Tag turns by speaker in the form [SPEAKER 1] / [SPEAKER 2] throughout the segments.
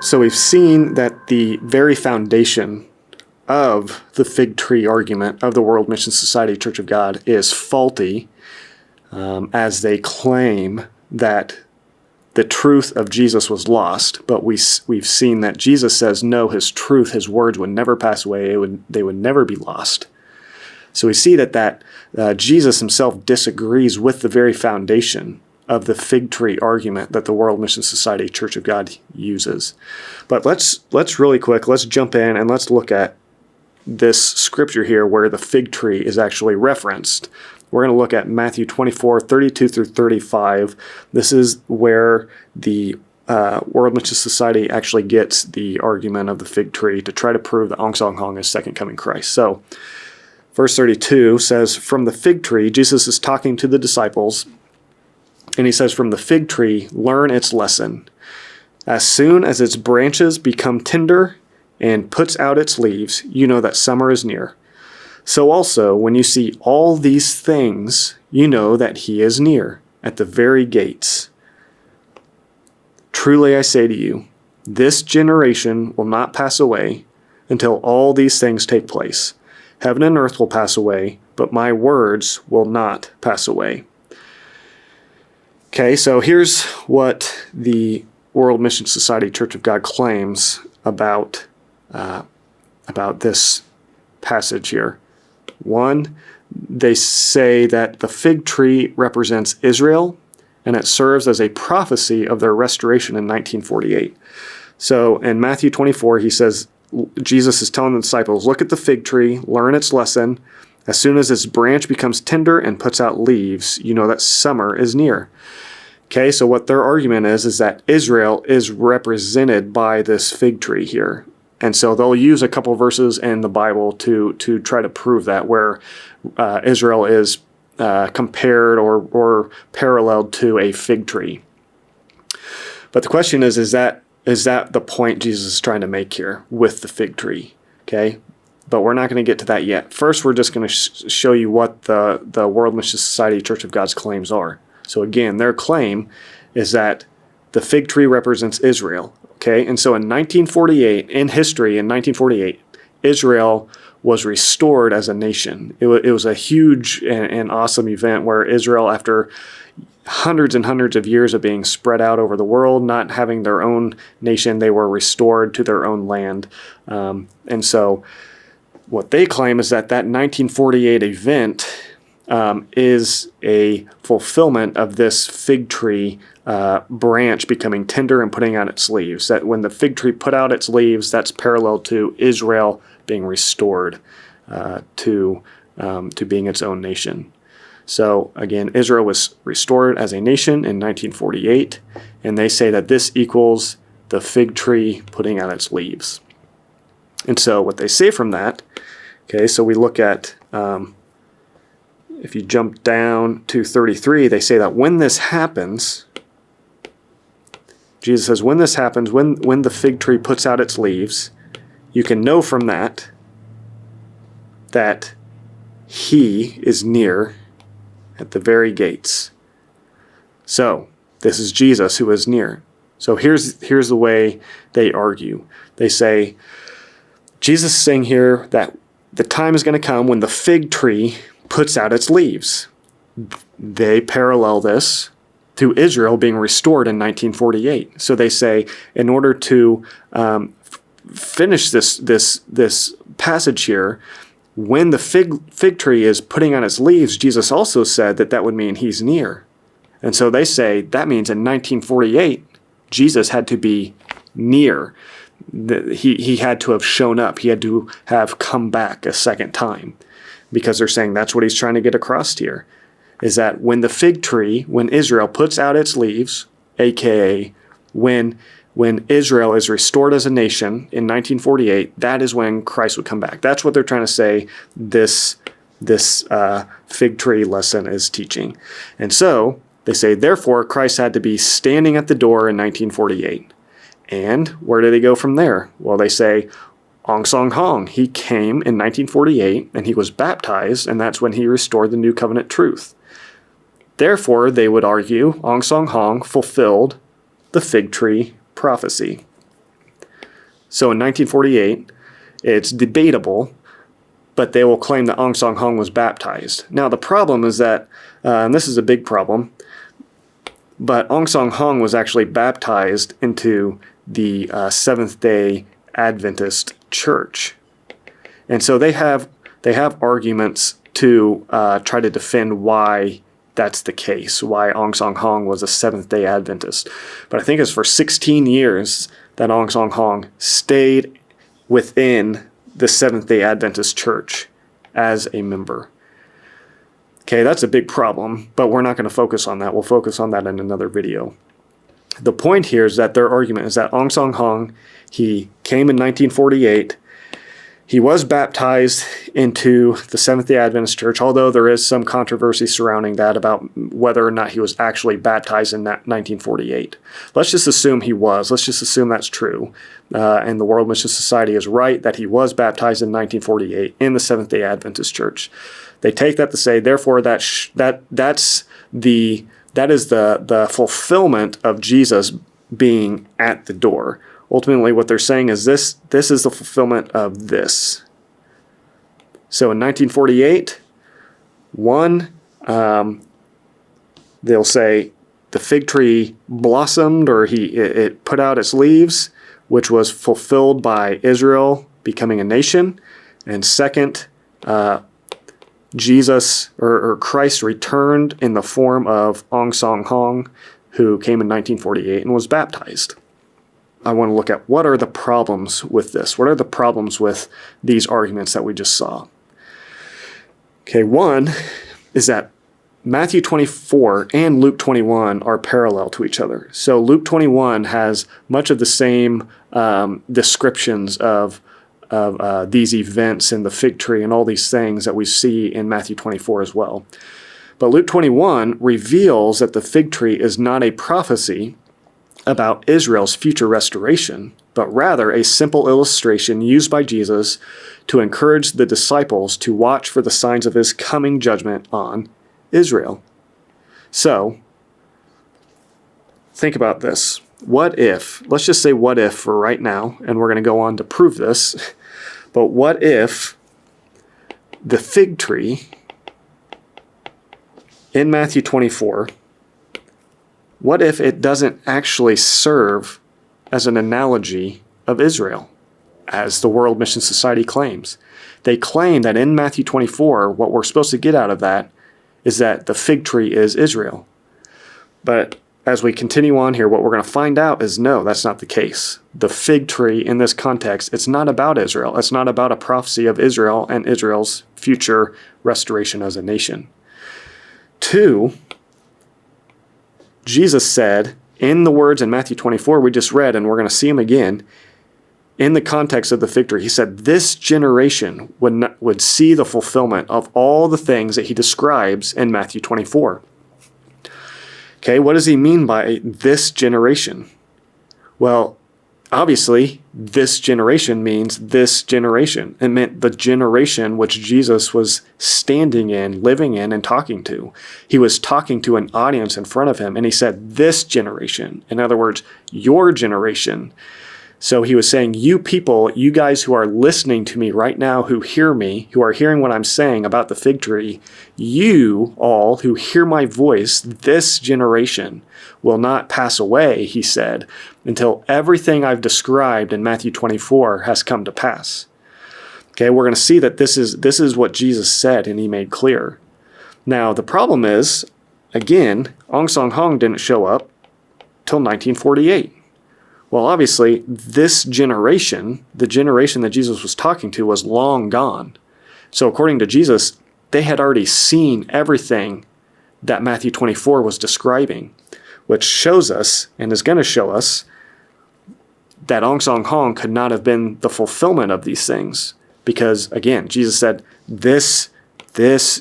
[SPEAKER 1] So we've seen that the very foundation of the fig tree argument of the World Mission Society Church of God is faulty, as they claim that the truth of Jesus was lost. But we've seen that Jesus says, no, his truth, his words would never pass away. They would never be lost. So we see that Jesus himself disagrees with the very foundation of the fig tree argument that the World Mission Society Church of God uses. But let's really quick, let's jump in and let's look at this scripture here where the fig tree is actually referenced. We're going to look at Matthew 24, 32 through 35. This is where the World Mission Society actually gets the argument of the fig tree to try to prove that Ahnsahnghong is second coming Christ. So verse 32 says, from the fig tree, Jesus is talking to the disciples, and he says, from the fig tree, learn its lesson. As soon as its branches become tender and puts out its leaves, you know that summer is near. So also, when you see all these things, you know that he is near, at the very gates. Truly I say to you, this generation will not pass away until all these things take place. Heaven and earth will pass away, but my words will not pass away. Okay, so here's what the World Mission Society Church of God claims about this passage here. One, they say that the fig tree represents Israel, and it serves as a prophecy of their restoration in 1948. So in Matthew 24, he says, Jesus is telling the disciples, look at the fig tree, learn its lesson. As soon as its branch becomes tender and puts out leaves, you know that summer is near. Okay, so what their argument is that Israel is represented by this fig tree here. And so they'll use a couple verses in the Bible to try to prove that, where Israel is compared or paralleled to a fig tree. But the question is that the point Jesus is trying to make here with the fig tree? Okay, but we're not going to get to that yet. First, we're just going to show you what the World Mission Society Church of God's claims are. So again, their claim is that the fig tree represents Israel. Okay, and so in 1948, in history, in 1948, Israel was restored as a nation. It was a huge and awesome event where Israel, after hundreds and hundreds of years of being spread out over the world, not having their own nation, they were restored to their own land. And so what they claim is that 1948 event is a fulfillment of this fig tree branch becoming tender and putting out its leaves. That when the fig tree put out its leaves, that's parallel to Israel being restored to being its own nation. So again, Israel was restored as a nation in 1948, and they say that this equals the fig tree putting out its leaves. And so what they say from that, okay, so we look at if you jump down to 33, they say that when this happens, Jesus says, when this happens, when the fig tree puts out its leaves, you can know from that he is near at the very gates. So this is Jesus who is near. So here's the way they argue. They say, Jesus is saying here that the time is going to come when the fig tree puts out its leaves. They parallel this to Israel being restored in 1948. So they say, in order to finish this passage here, when the fig tree is putting out its leaves, Jesus also said that would mean he's near. And so they say that means in 1948, Jesus had to be near. He had to have shown up. He had to have come back a second time, because they're saying that's what he's trying to get across here, is that when the fig tree, when Israel puts out its leaves, aka when Israel is restored as a nation in 1948, that is when Christ would come back. That's what they're trying to say this fig tree lesson is teaching. And so they say, therefore, Christ had to be standing at the door in 1948. And where do they go from there? Well, they say, Ahnsahnghong, he came in 1948 and he was baptized, and that's when he restored the new covenant truth. Therefore, they would argue, Ahnsahnghong fulfilled the fig tree prophecy. So in 1948, it's debatable, but they will claim that Ahnsahnghong was baptized. Now the problem is that, and this is a big problem, but Ahnsahnghong was actually baptized into the Seventh-day Adventist Church. And so they have arguments to try to defend why that's the case, why Ahnsahnghong was a Seventh-day Adventist. But I think it's for 16 years that Ahnsahnghong stayed within the Seventh-day Adventist Church as a member. Okay, that's a big problem, but we're not going to focus on that. We'll focus on that in another video. The point here is that their argument is that Ahnsahnghong, he came in 1948. He was baptized into the Seventh-day Adventist Church, although there is some controversy surrounding that about whether or not he was actually baptized in 1948. Let's just assume he was. Let's just assume that's true. And the World Mission Society is right that he was baptized in 1948 in the Seventh-day Adventist Church. They take that to say, therefore, that is the fulfillment of Jesus being at the door. Ultimately, what they're saying is this is the fulfillment of this. So in 1948, they'll say the fig tree blossomed, or it put out its leaves, which was fulfilled by Israel becoming a nation. And second, Jesus or Christ returned in the form of Ahnsahnghong, who came in 1948 and was baptized. I want to look at what are the problems with this? What are the problems with these arguments that we just saw? Okay, one is that Matthew 24 and Luke 21 are parallel to each other. So Luke 21 has much of the same descriptions of these events and the fig tree and all these things that we see in Matthew 24 as well. But Luke 21 reveals that the fig tree is not a prophecy about Israel's future restoration, but rather a simple illustration used by Jesus to encourage the disciples to watch for the signs of his coming judgment on Israel. So, think about this. What if, let's just say what if for right now, and we're going to go on to prove this, but what if the fig tree in Matthew 24, what if it doesn't actually serve as an analogy of Israel, as the World Mission Society claims? They claim that in Matthew 24, what we're supposed to get out of that is that the fig tree is Israel. But as we continue on here, what we're going to find out is no, that's not the case. The fig tree in this context, it's not about Israel. It's not about a prophecy of Israel and Israel's future restoration as a nation. 2, Jesus said, in the words in Matthew 24 we just read, and we're going to see them again, in the context of the fig tree, he said this generation would see the fulfillment of all the things that he describes in Matthew 24. Okay, what does he mean by this generation? Well, obviously, this generation means this generation. It meant the generation which Jesus was standing in, living in, and talking to. He was talking to an audience in front of him, and he said, this generation. In other words, your generation. So he was saying, you people, you guys who are listening to me right now, who hear me, who are hearing what I'm saying about the fig tree, you all who hear my voice, this generation will not pass away, he said, until everything I've described in Matthew 24 has come to pass. Okay, we're going to see that this is what Jesus said and he made clear. Now, the problem is, again, Ahnsahnghong didn't show up till 1948. Well, obviously, this generation, the generation that Jesus was talking to, was long gone. So according to Jesus, they had already seen everything that Matthew 24 was describing, which shows us, and is going to show us, that Ahnsahnghong could not have been the fulfillment of these things. Because, again, Jesus said, this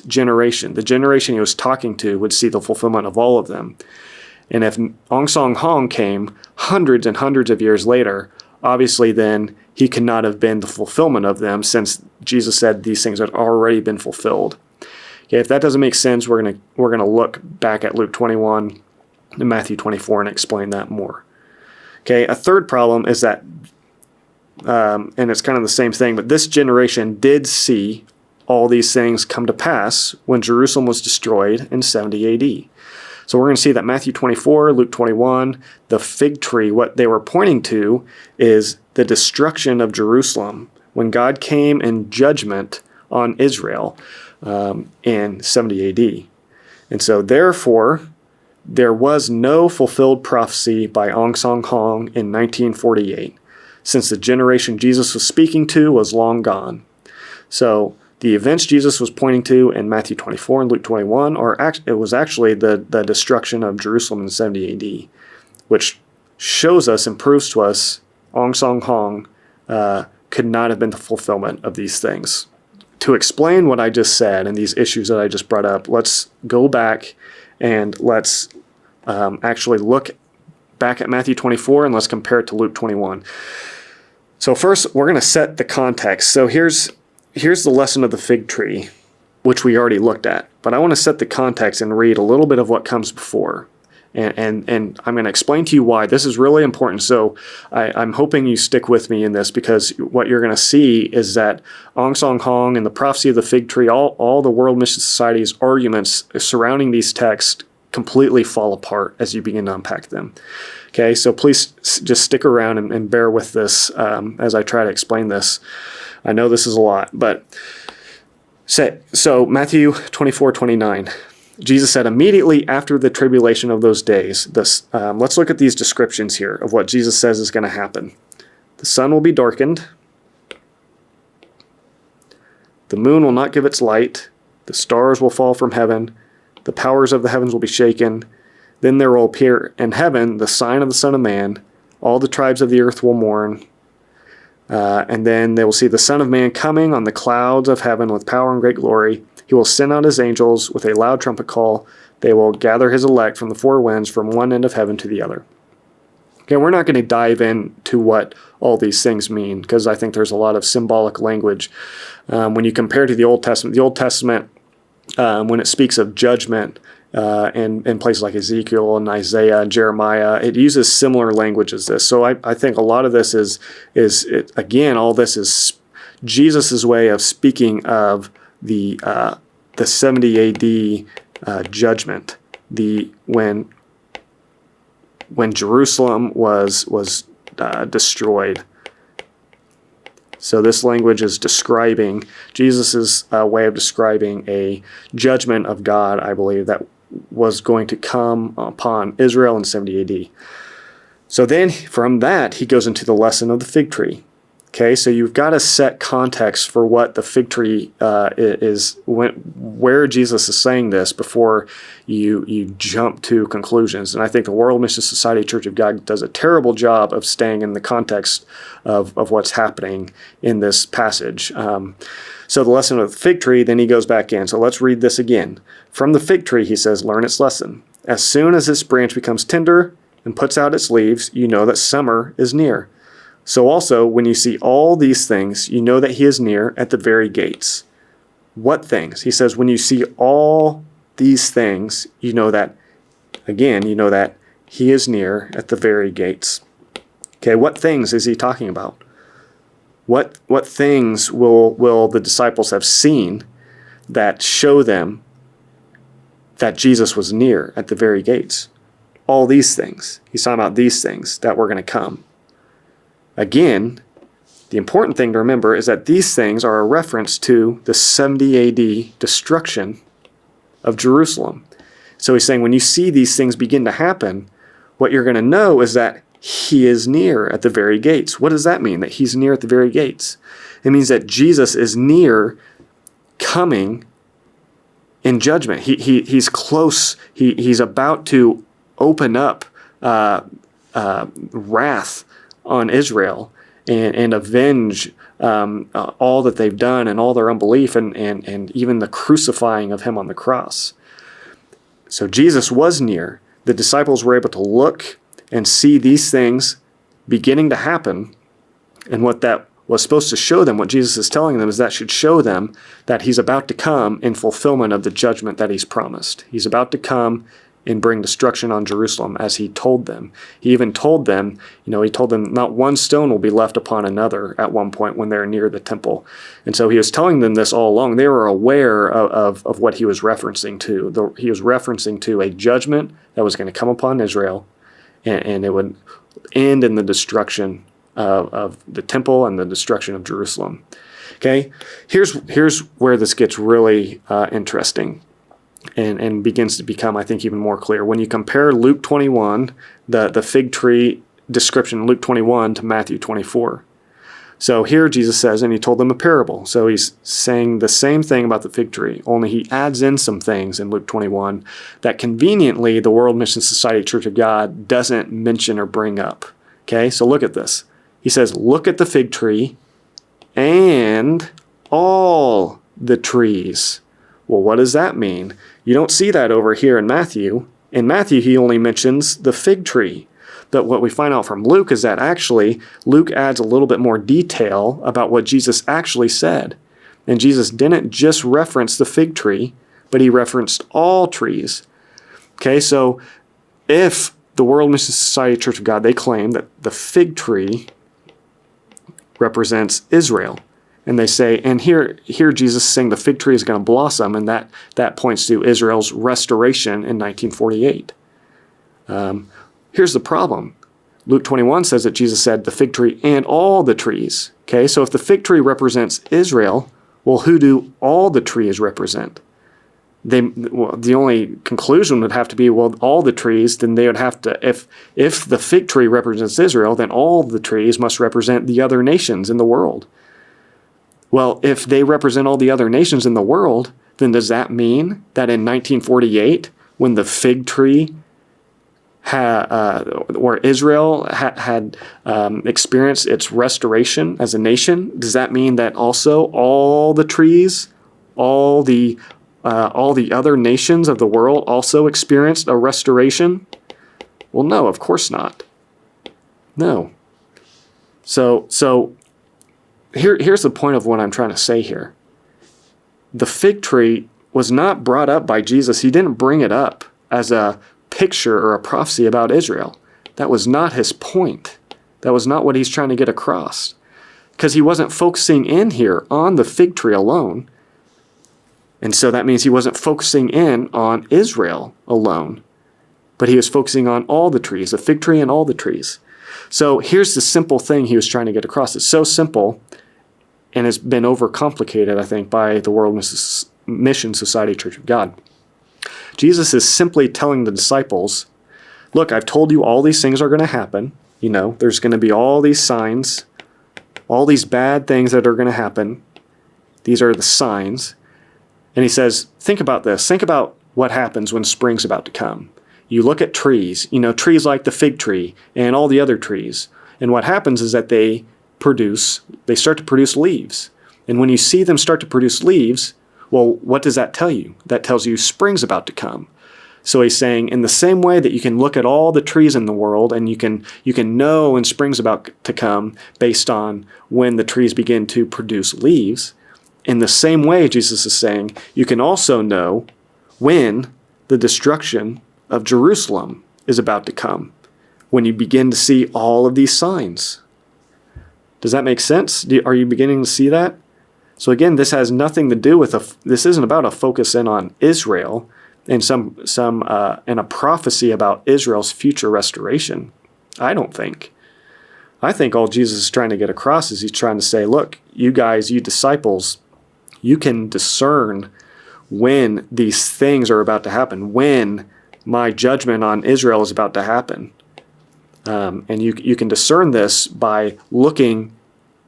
[SPEAKER 1] generation, the generation he was talking to, would see the fulfillment of all of them. And if Ahnsahnghong came hundreds and hundreds of years later, obviously then he could not have been the fulfillment of them, since Jesus said these things had already been fulfilled. Okay, if that doesn't make sense, we're gonna look back at Luke 21 and Matthew 24 and explain that more. Okay, a third problem is that and it's kind of the same thing, but this generation did see all these things come to pass when Jerusalem was destroyed in 70 AD. So we're going to see that Matthew 24, Luke 21, the fig tree, what they were pointing to is the destruction of Jerusalem when God came in judgment on Israel in 70 AD. And so therefore, there was no fulfilled prophecy by Ahnsahnghong in 1948, since the generation Jesus was speaking to was long gone. So the events Jesus was pointing to in Matthew 24 and Luke 21, it was actually the destruction of Jerusalem in 70 AD, which shows us and proves to us Ahnsahnghong could not have been the fulfillment of these things. To explain what I just said and these issues that I just brought up, let's go back and let's actually look back at Matthew 24 and let's compare it to Luke 21. So first, we're going to set the context. So here's the lesson of the fig tree, which we already looked at. But I want to set the context and read a little bit of what comes before. And I'm going to explain to you why. This is really important. So I'm hoping you stick with me in this, because what you're going to see is that Ahnsahnghong and the prophecy of the fig tree, all the World Mission Society's arguments surrounding these texts completely fall apart as you begin to unpack them. Okay, so please just stick around and bear with this as I try to explain this. I know this is a lot, but so Matthew 24:29. Jesus said, immediately after the tribulation of those days, let's look at these descriptions here of what Jesus says is going to happen. The sun will be darkened. The moon will not give its light. The stars will fall from heaven. The powers of the heavens will be shaken. Then there will appear in heaven the sign of the Son of Man. All the tribes of the earth will mourn. And then they will see the Son of Man coming on the clouds of heaven with power and great glory. He will send out his angels with a loud trumpet call. They will gather his elect from the four winds, from one end of heaven to the other. Okay, we're not going to dive into what all these things mean, because I think there's a lot of symbolic language. When you compare to the Old Testament, when it speaks of judgment in places like Ezekiel and Isaiah and Jeremiah, it uses similar language as this. So I think a lot of this is all this is Jesus' way of speaking of the 70 AD judgment, when Jerusalem was destroyed. So this language is describing Jesus' way of describing a judgment of God, I believe, that was going to come upon Israel in 70 AD. So then from that, he goes into the lesson of the fig tree. Okay, so you've got to set context for what the fig tree is, where Jesus is saying this before you jump to conclusions. And I think the World Mission Society Church of God does a terrible job of staying in the context of what's happening in this passage. So the lesson of the fig tree, then he goes back in. So let's read this again. From the fig tree, he says, learn its lesson. As soon as its branch becomes tender and puts out its leaves, you know that summer is near. So also, when you see all these things, you know that he is near at the very gates. What things? He says, when you see all these things, you know that he is near at the very gates. Okay, what things is he talking about? What things will the disciples have seen that show them that Jesus was near at the very gates? All these things. He's talking about these things that were going to come. Again, the important thing to remember is that these things are a reference to the 70 AD destruction of Jerusalem. So he's saying when you see these things begin to happen, what you're going to know is that he is near at the very gates. What does that mean, that he's near at the very gates? It means that Jesus is near coming in judgment. He's close. He's about to open up wrath on Israel and avenge all that they've done and all their unbelief and even the crucifying of him on the cross. So Jesus was near. The disciples were able to look and see these things beginning to happen. And what that was supposed to show them, what Jesus is telling them, is that should show them that he's about to come in fulfillment of the judgment that he's promised. He's about to come and bring destruction on Jerusalem, as he told them. He even told them, he told them not one stone will be left upon another at one point when they're near the temple. And so he was telling them this all along. They were aware of what he was referencing to. He was referencing to a judgment that was going to come upon Israel, and it would end in the destruction of the temple and the destruction of Jerusalem. Okay, here's where this gets really interesting. And begins to become, I think, even more clear. When you compare Luke 21, the fig tree description in Luke 21 to Matthew 24. So here Jesus says, and he told them a parable. So he's saying the same thing about the fig tree, only he adds in some things in Luke 21 that conveniently the World Mission Society Church of God doesn't mention or bring up. Okay, so look at this. He says, look at the fig tree and all the trees. Well, what does that mean? You don't see that over here in Matthew. In Matthew, he only mentions the fig tree. But what we find out from Luke is that actually Luke adds a little bit more detail about what Jesus actually said. And Jesus didn't just reference the fig tree, but he referenced all trees. Okay, so if the World Mission Society Church of God, they claim that the fig tree represents Israel. And they say, and here Jesus is saying the fig tree is going to blossom, and that points to Israel's restoration in 1948. Here's the problem. Luke 21 says that Jesus said the fig tree and all the trees. Okay, so if the fig tree represents Israel, well, who do all the trees represent? The only conclusion would have to be, well, all the trees, then they would have to, if the fig tree represents Israel, then all the trees must represent the other nations in the world. Well, if they represent all the other nations in the world, then does that mean that in 1948, when the fig tree where Israel had experienced its restoration as a nation, does that mean that also all the trees, all the other nations of the world also experienced a restoration? Well, no, of course not. No. So here's the point of what I'm trying to say here. The fig tree was not brought up by Jesus. He didn't bring it up as a picture or a prophecy about Israel. That was not his point. That was not what he's trying to get across. Because he wasn't focusing in here on the fig tree alone. And so that means he wasn't focusing in on Israel alone. But he was focusing on all the trees, the fig tree and all the trees. So here's the simple thing he was trying to get across. It's so simple, and it's been overcomplicated, I think, by the World Mission Society Church of God. Jesus is simply telling the disciples, look, I've told you all these things are going to happen. There's going to be all these signs, all these bad things that are going to happen. These are the signs. And he says, think about this. Think about what happens when spring's about to come. You look at trees, trees like the fig tree and all the other trees. And what happens is that they start to produce leaves. And when you see them start to produce leaves, well, what does that tell you? That tells you spring's about to come. So he's saying, in the same way that you can look at all the trees in the world and you can know when spring's about to come based on when the trees begin to produce leaves, in the same way, Jesus is saying, you can also know when the destruction of Jerusalem is about to come, when you begin to see all of these signs. Does that make sense? Are you beginning to see that? So again, this has nothing to do with this isn't about a focus in on Israel and and a prophecy about Israel's future restoration. I don't think. I think all Jesus is trying to get across is he's trying to say, look, you guys, you disciples, you can discern when these things are about to happen, when my judgment on Israel is about to happen. And you can discern this by looking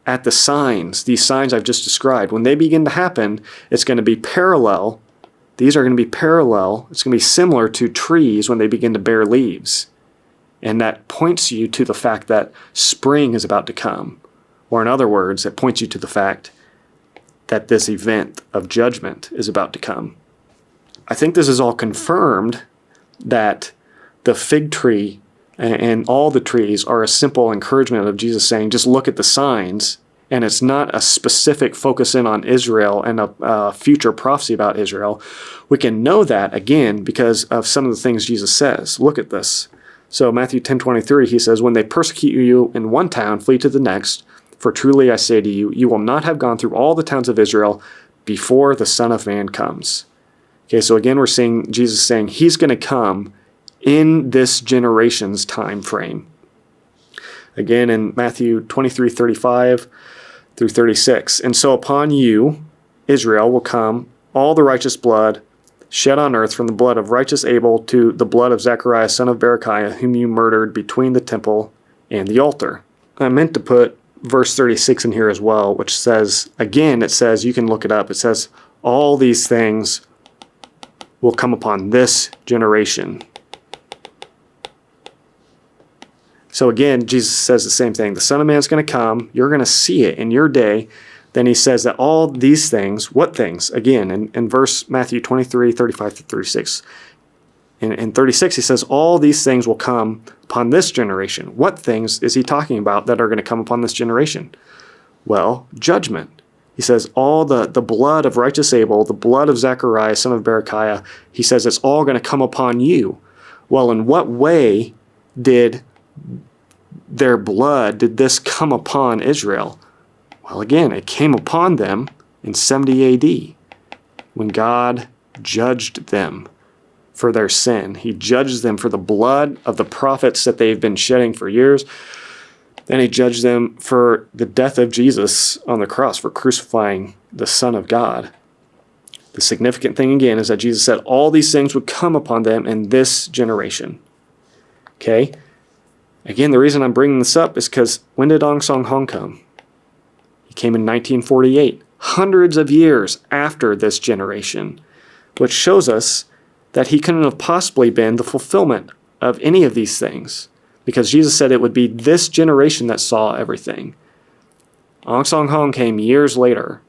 [SPEAKER 1] at the signs, these signs I've just described. When they begin to happen, it's going to be parallel. These are going to be parallel. It's going to be similar to trees when they begin to bear leaves. And that points you to the fact that spring is about to come. Or in other words, it points you to the fact that this event of judgment is about to come. I think this is all confirmed that the fig tree and all the trees are a simple encouragement of Jesus saying, just look at the signs and it's not a specific focus in on Israel and a future prophecy about Israel. We can know that, again, because of some of the things Jesus says. Look at this. So Matthew 10:23, he says, "When they persecute you in one town, flee to the next. For truly I say to you, you will not have gone through all the towns of Israel before the Son of Man comes." Okay, so again, we're seeing Jesus saying he's going to come in this generation's time frame. Again, in Matthew 23:35 through 36, "And so upon you, Israel, will come all the righteous blood shed on earth, from the blood of righteous Abel to the blood of Zechariah, son of Berechiah, whom you murdered between the temple and the altar." I meant to put verse 36 in here as well, which says, again, it says, you can look it up, it says, all these things will come upon this generation. So again, Jesus says the same thing. The Son of Man is going to come. You're going to see it in your day. Then he says that all these things, what things? Again, in verse Matthew 23:35 to 36. In 36, he says, all these things will come upon this generation. What things is he talking about that are going to come upon this generation? Well, judgment. He says, all the blood of righteous Abel, the blood of Zechariah, son of Berechiah, he says it's all going to come upon you. Well, in what way did their blood, did this come upon Israel? Well, again, it came upon them in 70 AD when God judged them for their sin. He judged them for the blood of the prophets that they've been shedding for years. Then he judged them for the death of Jesus on the cross, for crucifying the Son of God. The significant thing again is that Jesus said all these things would come upon them in this generation. Okay? Again, the reason I'm bringing this up is because when did Ahnsahnghong come? He came in 1948, hundreds of years after this generation, which shows us that he couldn't have possibly been the fulfillment of any of these things, because Jesus said it would be this generation that saw everything. Ahnsahnghong came years later,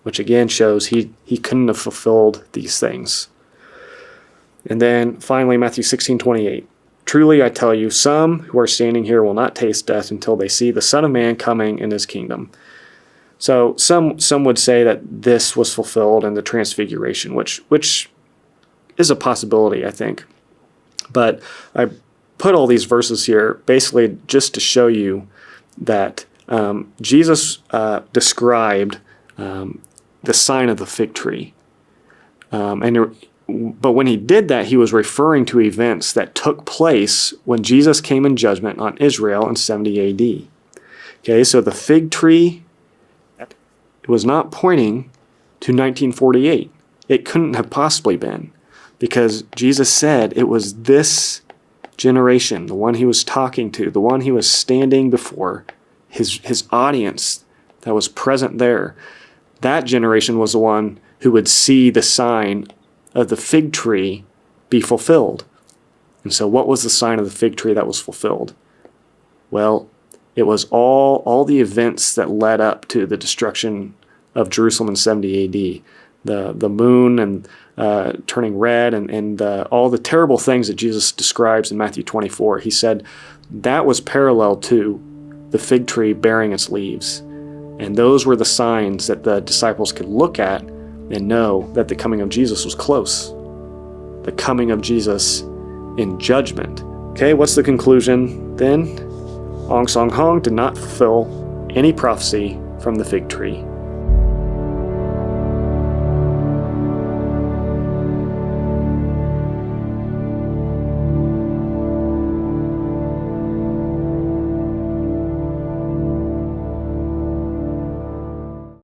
[SPEAKER 1] which again shows he couldn't have fulfilled these things. And then finally, Matthew 16:28. "Truly I tell you, some who are standing here will not taste death until they see the Son of Man coming in his kingdom." So some would say that this was fulfilled in the Transfiguration, which is a possibility, I think. But I put all these verses here basically just to show you that Jesus described the sign of the fig tree. But when he did that, he was referring to events that took place when Jesus came in judgment on Israel in 70 AD. Okay, so the fig tree, it was not pointing to 1948. It couldn't have possibly been, because Jesus said it was this generation, the one he was talking to, the one he was standing before, his audience that was present there. That generation was the one who would see the sign of the fig tree be fulfilled. And so what was the sign of the fig tree that was fulfilled? Well, it was all the events that led up to the destruction of Jerusalem in 70 AD. The moon and turning red and all the terrible things that Jesus describes in Matthew 24. He said that was parallel to the fig tree bearing its leaves. And those were the signs that the disciples could look at and know that the coming of Jesus was close. The coming of Jesus in judgment. Okay, what's the conclusion then? Ahnsahnghong did not fulfill any prophecy from the fig tree.